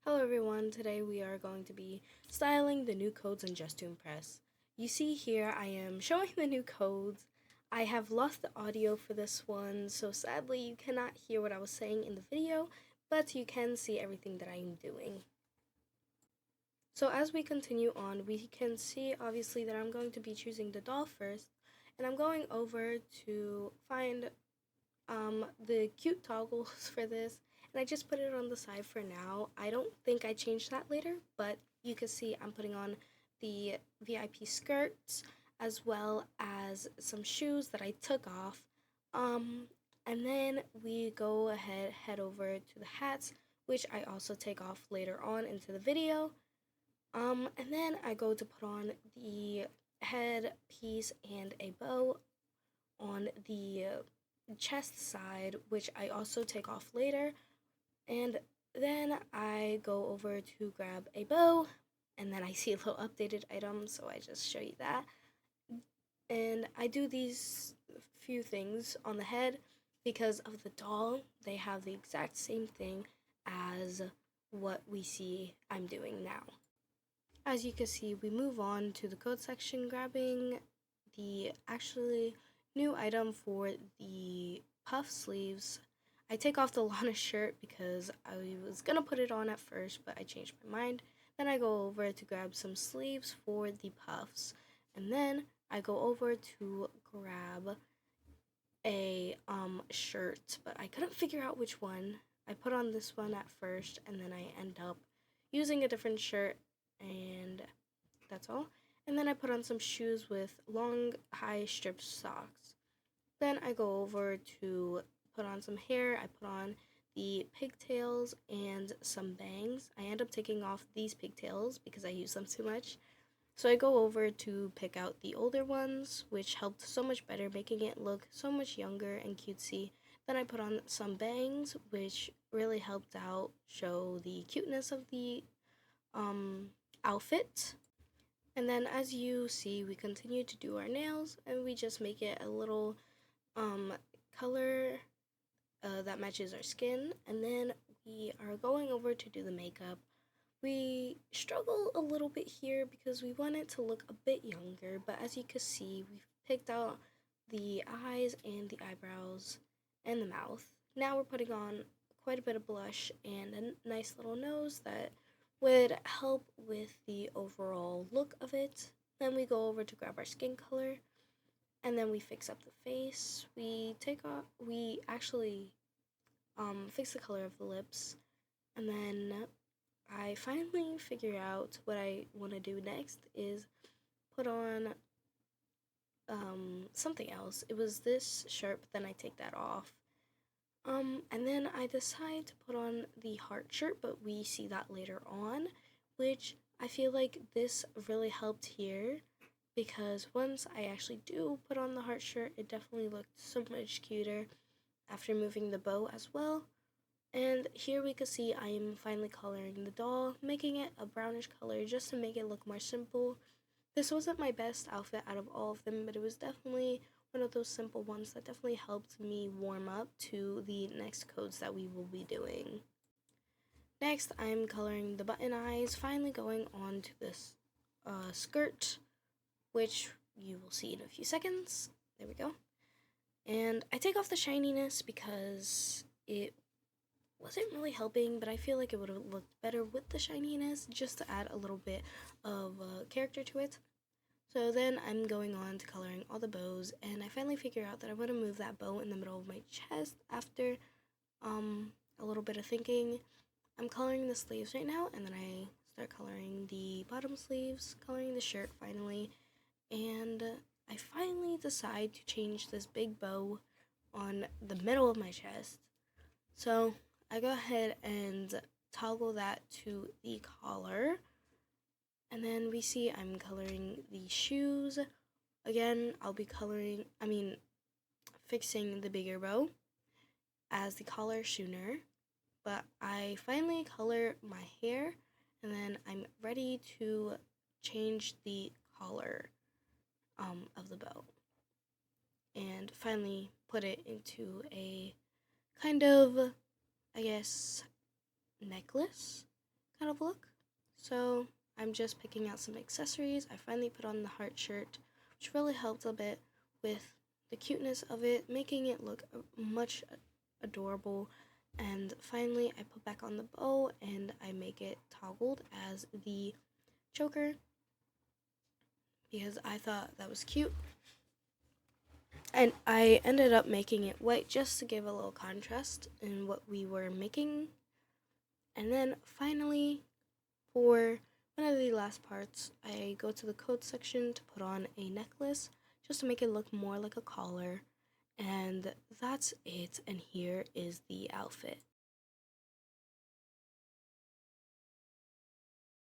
Hello everyone, today we are going to be styling the new codes in Just to Impress. You see here I am showing the new codes. I have lost the audio for this one, so sadly you cannot hear what I was saying in the video, but you can see everything that I am doing. So as we continue on, we can see obviously that I'm going to be choosing the doll first, and I'm going over to find the cute toggles for this, and I just put it on the side for now. I don't think I changed that later, but you can see I'm putting on the VIP skirts as well as some shoes that I took off. And then we go ahead, head over to the hats, which I also take off later on into the video. And then I go to put on the headpiece and a bow on the chest side, which I also take off later. And then I go over to grab a bow, and then I see a little updated item, so I just show you that. And I do these few things on the head because of the doll. They have the exact same thing as what we see I'm doing now. As you can see, we move on to the code section, grabbing the actually new item for the puff sleeves. I take off the Lana shirt because I was gonna put it on at first, but I changed my mind. Then I go over to grab some sleeves for the puffs, and then I go over to grab a shirt, but I couldn't figure out which one. I put on this one at first, and then I end up using a different shirt, and that's all. And then I put on some shoes with long, high striped socks. Then I go over to put on some hair. I put on the pigtails and some bangs. I end up taking off these pigtails because I use them too much. So I go over to pick out the older ones, which helped so much better, making it look so much younger and cutesy. Then I put on some bangs, which really helped out show the cuteness of the outfit. And then as you see, we continue to do our nails, and we just make it a little color that matches our skin. And then we are going over to do the makeup. We struggle a little bit here because we want it to look a bit younger, but as you can see, we've picked out the eyes and the eyebrows and the mouth. Now we're putting on quite a bit of blush and a nice little nose that would help with the overall look of it. Then we go over to grab our skin color, and then we fix up the face. We actually fix the color of the lips, and then I finally figure out what I want to do next is put on something else. It was this shirt, but then I take that off. And then I decide to put on the heart shirt, but we see that later on, which I feel like this really helped here because once I actually do put on the heart shirt, it definitely looked so much cuter after moving the bow as well. And here we can see I am finally coloring the doll, making it a brownish color just to make it look more simple. This wasn't my best outfit out of all of them, but it was definitely one of those simple ones that definitely helped me warm up to the next codes that we will be doing. Next, I'm coloring the button eyes, finally going on to this skirt, which you will see in a few seconds. There we go. And I take off the shininess because it wasn't really helping, but I feel like it would have looked better with the shininess just to add a little bit of character to it. So then I'm going on to coloring all the bows, and I finally figure out that I want to move that bow in the middle of my chest after a little bit of thinking. I'm coloring the sleeves right now, and then I start coloring the bottom sleeves, coloring the shirt finally, and I finally decide to change this big bow on the middle of my chest. So I go ahead and toggle that to the collar, and then we see I'm coloring the shoes. Again, I'll be fixing the bigger bow as the collar sooner, but I finally color my hair, and then I'm ready to change the collar of the bow, and finally put it into a kind of, I guess, necklace kind of look. So I'm just picking out some accessories. I finally put on the heart shirt, which really helped a bit with the cuteness of it, making it look much adorable. And finally, I put back on the bow and I make it toggled as the choker because I thought that was cute. And I ended up making it white just to give a little contrast in what we were making. And then finally, for one of the last parts, I go to the coat section to put on a necklace just to make it look more like a collar. And that's it. And here is the outfit.